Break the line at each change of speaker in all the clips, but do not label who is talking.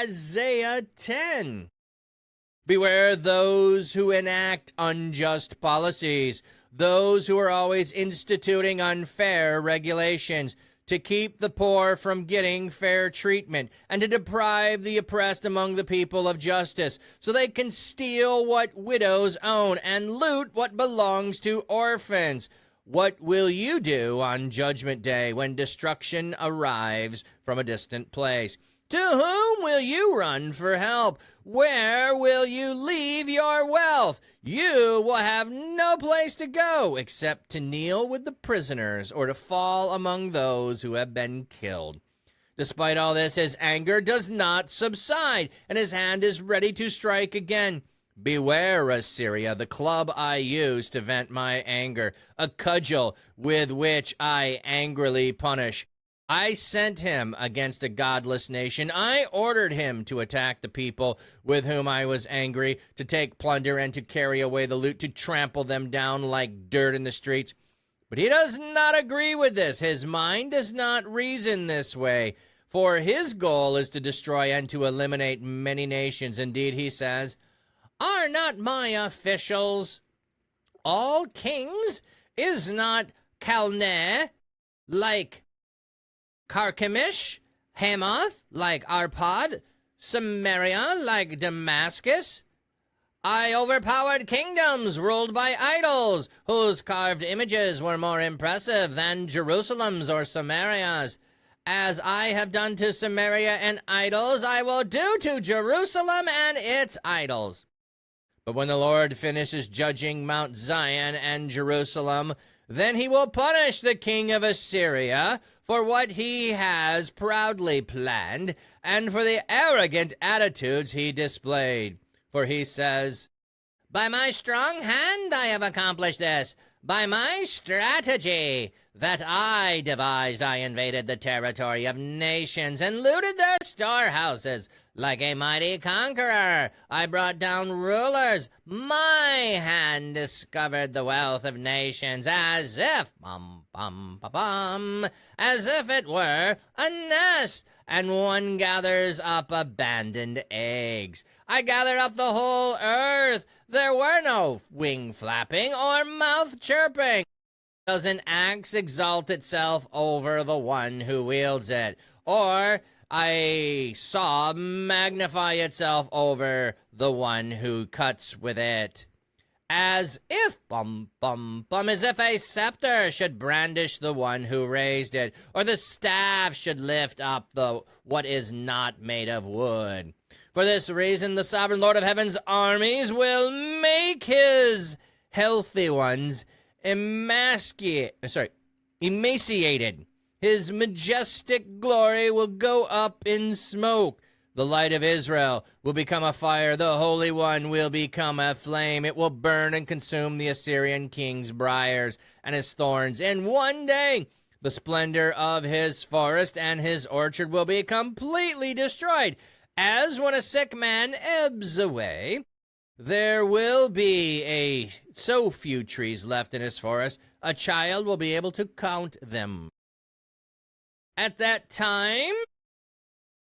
Isaiah 10. Beware those who enact unjust policies, those who are always instituting unfair regulations to keep the poor from getting fair treatment and to deprive the oppressed among the people of justice, so they can steal what widows own and loot what belongs to orphans. What will you do on Judgment Day when destruction arrives from a distant place? To whom will you run for help? Where will you leave your wealth? You will have no place to go except to kneel with the prisoners or to fall among those who have been killed. Despite all this, his anger does not subside, and his hand is ready to strike again. Beware, Assyria, the club I use to vent my anger, a cudgel with which I angrily punish. I sent him against a godless nation. I ordered him to attack the people with whom I was angry, to take plunder and to carry away the loot, to trample them down like dirt in the streets. But he does not agree with this. His mind does not reason this way, for his goal is to destroy and to eliminate many nations. Indeed, he says, are not my officials all kings? Is not Calneh like Carchemish, Hamath like Arpad, Samaria like Damascus? I overpowered kingdoms ruled by idols, whose carved images were more impressive than Jerusalem's or Samaria's. As I have done to Samaria and idols, I will do to Jerusalem and its idols. But when the Lord finishes judging Mount Zion and Jerusalem, then he will punish the king of Assyria for what he has proudly planned and for the arrogant attitudes he displayed. For he says, by my strong hand I have accomplished this. By my strategy that I devised, I invaded the territory of nations and looted their storehouses. Like a mighty conqueror, I brought down rulers. My hand discovered the wealth of nations as if, as if it were a nest, and one gathers up abandoned eggs. I gathered up the whole earth. There were no wing flapping or mouth chirping. Does an axe exalt itself over the one who wields it? Or I saw magnify itself over the one who cuts with it. As if, as if a scepter should brandish the one who raised it, or the staff should lift up what is not made of wood. For this reason, the sovereign Lord of heaven's armies will make his healthy ones emaciated. His majestic glory will go up in smoke. The light of Israel will become a fire. The Holy One will become a flame. It will burn and consume the Assyrian king's briars and his thorns. In one day, the splendor of his forest and his orchard will be completely destroyed. As when a sick man ebbs away, there will be so few trees left in his forest, a child will be able to count them. At that time,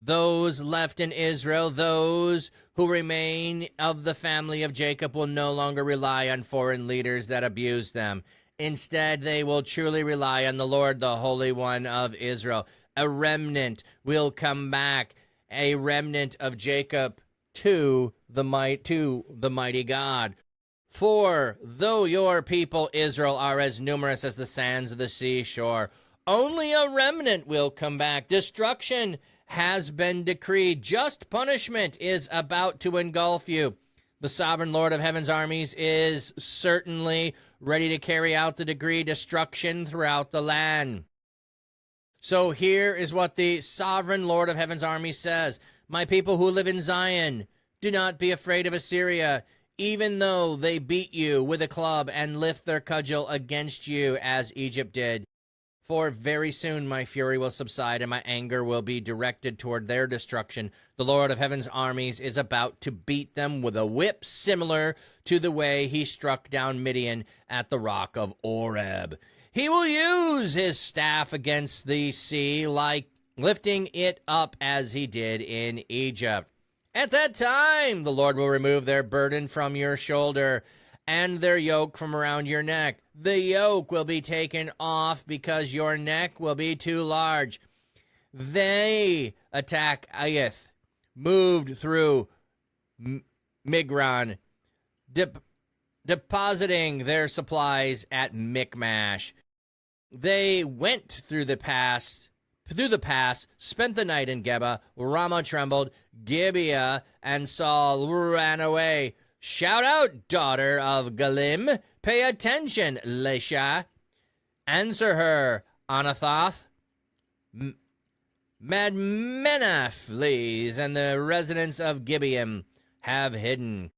those left in Israel, those who remain of the family of Jacob, will no longer rely on foreign leaders that abuse them. Instead, they will truly rely on the Lord, the Holy One of Israel. A remnant will come back, a remnant of Jacob to the mighty God. For though your people Israel are as numerous as the sands of the seashore, only a remnant will come back. Destruction has been decreed. Just punishment is about to engulf you. The sovereign Lord of heaven's armies is certainly ready to carry out the decreed destruction throughout the land. So here is what the sovereign Lord of heaven's armies says. My people who live in Zion, do not be afraid of Assyria, even though they beat you with a club and lift their cudgel against you as Egypt did. For very soon my fury will subside and my anger will be directed toward their destruction. The Lord of heaven's armies is about to beat them with a whip similar to the way he struck down Midian at the rock of Oreb. He will use his staff against the sea like lifting it up as he did in Egypt. At that time, the Lord will remove their burden from your shoulder and their yoke from around your neck. The yoke will be taken off because your neck will be too large. They attack Ayath, moved through Migron, depositing their supplies at Michmash. They went through the pass, spent the night in Geba. Ramah trembled, Gibeah and Saul ran away. Shout out, daughter of Galim. Pay attention, Lesha. Answer her, Anathoth. Madmenah flees, and the residents of Gibeon have hidden.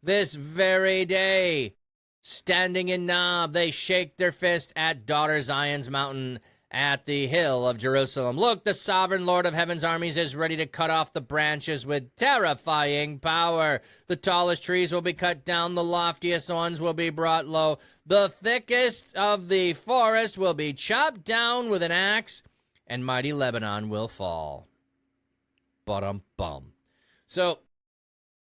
This very day, standing in Nob, they shake their fist at daughter Zion's mountain, at the hill of Jerusalem. Look, the sovereign Lord of heaven's armies is ready to cut off the branches with terrifying power. The tallest trees will be cut down, the loftiest ones will be brought low. The thickest of the forest will be chopped down with an axe, and mighty Lebanon will fall. Bum. So,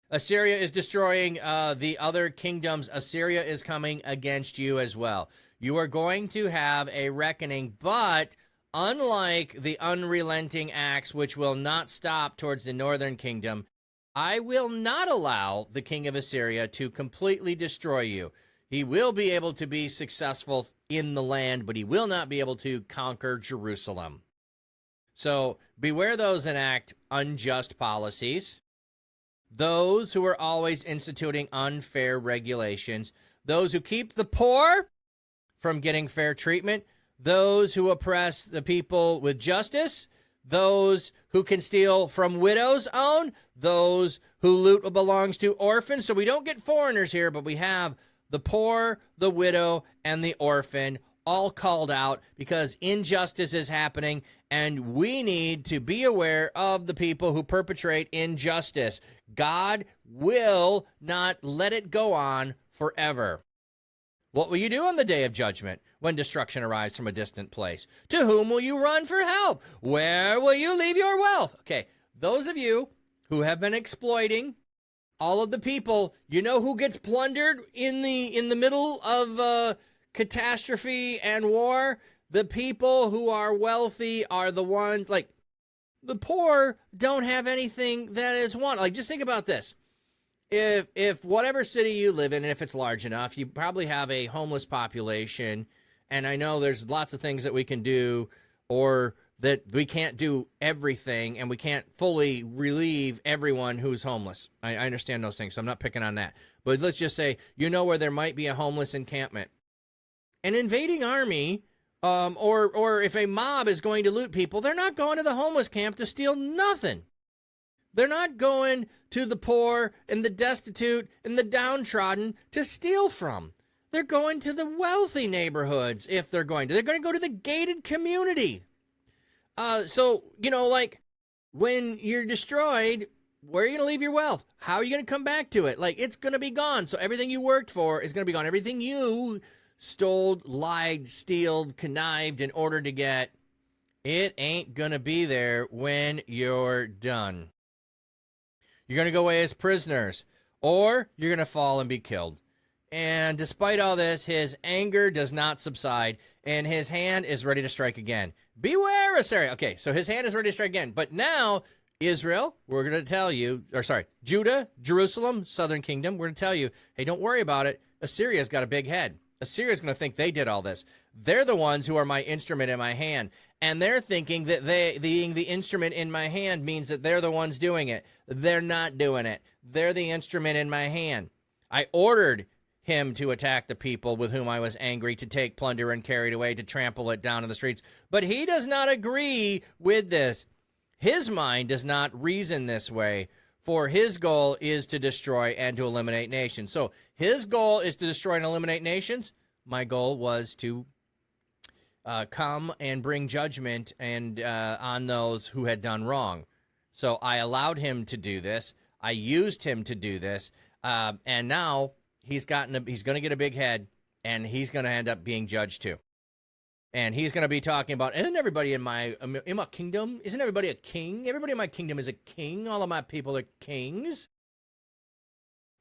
Assyria is destroying the other kingdoms. Assyria is coming against you as well. You are going to have a reckoning, but unlike the unrelenting axe, which will not stop towards the northern kingdom, I will not allow the king of Assyria to completely destroy you. He will be able to be successful in the land, but he will not be able to conquer Jerusalem. So beware those enact unjust policies, those who are always instituting unfair regulations, those who keep the poor from getting fair treatment, those who oppress the people with justice, those who can steal from widows' own, those who loot what belongs to orphans. So we don't get foreigners here, but we have the poor, the widow, and the orphan all called out because injustice is happening, and we need to be aware of the people who perpetrate injustice. God will not let it go on forever. What will you do on the day of judgment when destruction arrives from a distant place? To whom will you run for help? Where will you leave your wealth? Okay, those of you who have been exploiting all of the people, you know who gets plundered in the middle of catastrophe and war? The people who are wealthy are the ones, like, the poor don't have anything that is wanted. Like, just think about this. If whatever city you live in, and if it's large enough, you probably have a homeless population. And I know there's lots of things that we can do, or that we can't do everything, and we can't fully relieve everyone who's homeless. I understand those things, so I'm not picking on that. But let's just say, you know where there might be a homeless encampment. An invading army, or if a mob is going to loot people, they're not going to the homeless camp to steal nothing. They're not going to the poor and the destitute and the downtrodden to steal from. They're going to the wealthy neighborhoods if they're going to. They're going to go to the gated community. So, you know, like, when you're destroyed, where are you going to leave your wealth? How are you going to come back to it? Like, it's going to be gone. So everything you worked for is going to be gone. Everything you stole, lied, stealed, connived in order to get, it ain't going to be there when you're done. You're going to go away as prisoners, or you're going to fall and be killed. And despite all this, his anger does not subside, and his hand is ready to strike again. Beware, Assyria. Okay, so his hand is ready to strike again. But now, Israel, we're going to tell you, Judah, Jerusalem, southern kingdom, we're going to tell you, hey, don't worry about it. Assyria's got a big head. Assyria's going to think they did all this. They're the ones who are my instrument in my hand. And they're thinking that they being the instrument in my hand means that they're the ones doing it. They're not doing it. They're the instrument in my hand. I ordered him to attack the people with whom I was angry, to take plunder and carry it away, to trample it down in the streets. But he does not agree with this. His mind does not reason this way, for his goal is to destroy and to eliminate nations. So his goal is to destroy and eliminate nations. My goal was to come and bring judgment and on those who had done wrong. So I allowed him to do this. I used him to do this. And now he's going to get a big head, and he's going to end up being judged too. And he's going to be talking about, isn't everybody in my kingdom? Isn't everybody a king? Everybody in my kingdom is a king. All of my people are kings.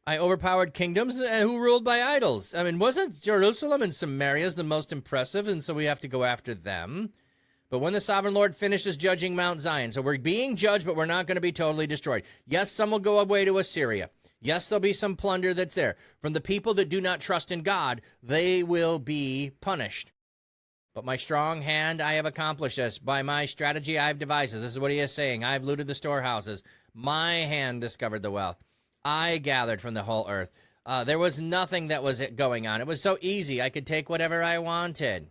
I overpowered kingdoms who ruled by idols. I mean, wasn't Jerusalem and Samaria the most impressive? And so we have to go after them. But when the sovereign Lord finishes judging Mount Zion, so we're being judged, but we're not going to be totally destroyed. Yes, some will go away to Assyria. Yes, there'll be some plunder that's there. From the people that do not trust in God, they will be punished. But my strong hand, I have accomplished this. By my strategy, I've devised this. This is what he is saying. I've looted the storehouses. My hand discovered the wealth. I gathered from the whole earth. There was nothing that was going on. It was so easy. I could take whatever I wanted.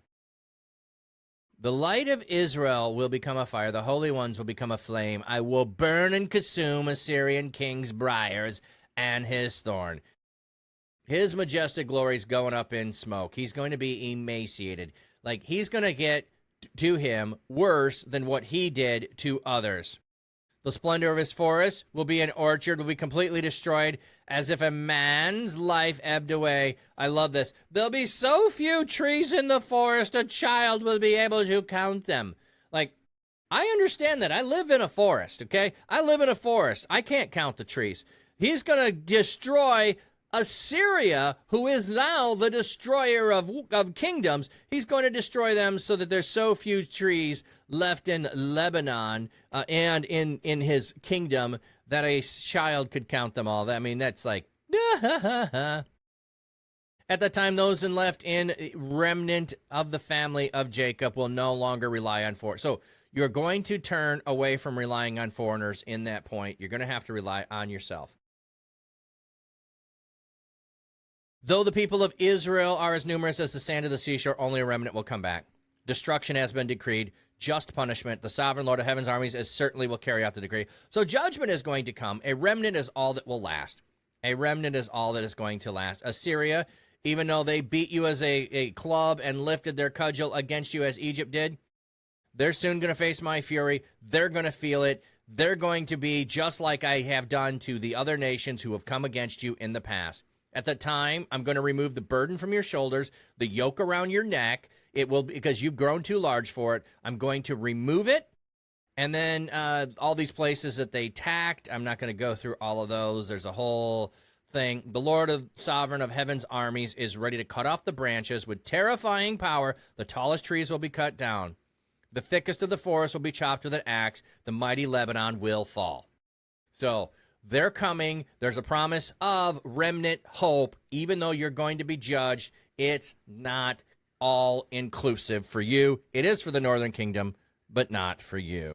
The light of Israel will become a fire. The holy ones will become a flame. I will burn and consume Assyrian king's briars and his thorn. His majestic glory is going up in smoke. He's going to be emaciated. Like, he's going to get to him worse than what he did to others. The splendor of his forest will be an orchard, will be completely destroyed, as if a man's life ebbed away. I love this. There'll be so few trees in the forest, a child will be able to count them. Like, I understand that. I live in a forest, okay? I live in a forest. I can't count the trees. He's going to destroy Assyria, who is now the destroyer of kingdoms. He's going to destroy them so that there's so few trees left in Lebanon and in his kingdom that a child could count them all. I mean, that's like, at the time, those left in remnant of the family of Jacob will no longer rely on foreigners. So you're going to turn away from relying on foreigners in that point. You're going to have to rely on yourself. Though the people of Israel are as numerous as the sand of the seashore, only a remnant will come back. Destruction has been decreed. Just punishment. The sovereign Lord of heaven's armies certainly will carry out the decree. So judgment is going to come. A remnant is all that will last. A remnant is all that is going to last. Assyria, even though they beat you as a club and lifted their cudgel against you as Egypt did, they're soon going to face my fury. They're going to feel it. They're going to be just like I have done to the other nations who have come against you in the past. At the time, I'm going to remove the burden from your shoulders, the yoke around your neck. It will, because you've grown too large for it. I'm going to remove it. And then all these places that they tacked, I'm not going to go through all of those. There's a whole thing. The Lord of Sovereign of Heaven's armies is ready to cut off the branches. With terrifying power, the tallest trees will be cut down. The thickest of the forest will be chopped with an axe. The mighty Lebanon will fall. So they're coming. There's a promise of remnant hope. Even though you're going to be judged, it's not all inclusive for you. It is for the northern kingdom, but not for you.